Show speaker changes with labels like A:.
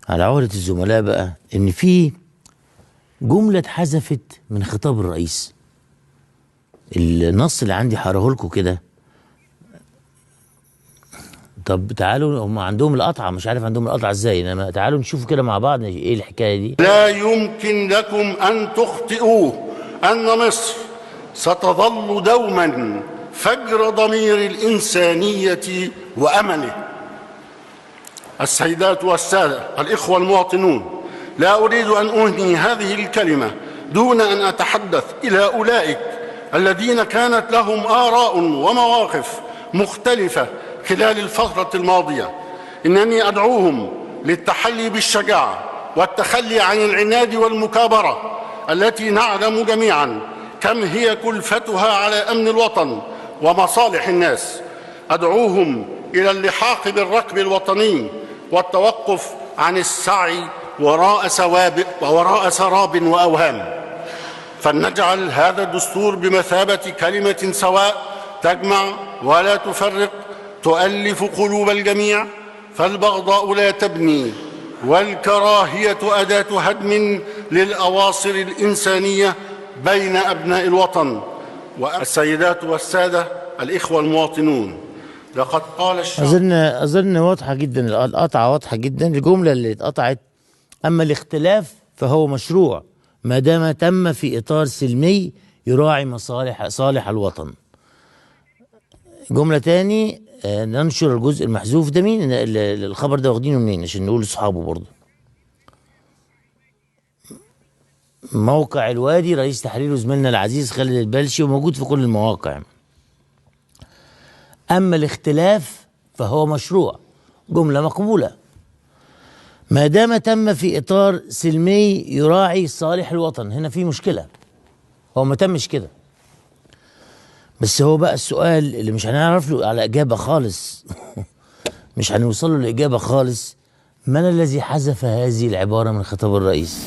A: على عهدة الزملاء بقى ان في جملة اتحذفت من خطاب الرئيس. النص اللي عندي هقراه لكم كده. طب تعالوا، هم عندهم القطعة، مش عارف عندهم القطعة ازاي، انما تعالوا نشوف كده مع بعض ايه الحكاية دي.
B: لا يمكن لكم ان تخطئوا ان مصر ستظل دوما فجر ضمير الإنسانية وأمله. السيدات والسادة الإخوة المواطنون، لا أريد أن أنهي هذه الكلمة دون أن أتحدث إلى أولئك الذين كانت لهم آراء ومواقف مختلفة خلال الفترة الماضية. إنني أدعوهم للتحلي بالشجاعة والتخلي عن العناد والمكابرة التي نعلم جميعاً كم هي كلفتها على أمن الوطن ومصالح الناس. أدعوهم إلى اللحاق بالركب الوطني والتوقف عن السعي وراء سراب وأوهام، فلنجعل هذا الدستور بمثابة كلمة سواء تجمع ولا تفرق، تؤلف قلوب الجميع، فالبغضاء لا تبني والكراهية أداة هدم للأواصر الإنسانية بين أبناء الوطن. والسيدات والسادة الإخوة المواطنون، لقد قال الشعب.
A: أظن واضحة جدا، القطعة واضحة جدا. الجملة اللي اتقطعت: أما الاختلاف فهو مشروع ما دام تم في إطار سلمي يراعي صالح الوطن. جملة تاني: ننشر الجزء المحذوف. ده مين الخبر ده؟ واخدينه منين عشان نقول لأصحابه برضه؟ موقع الوادي، رئيس تحريره زميلنا العزيز خالد البلشي، وموجود في كل المواقع. أما الاختلاف فهو مشروع، جملة مقبولة ما دام تم في إطار سلمي يراعي صالح الوطن. هنا في مشكلة، هو ما تمش كده. بس هو بقى السؤال اللي مش هنعرف له على إجابة خالص مش هنوصل له لإجابة خالص: من الذي حذف هذه العبارة من خطاب الرئيس؟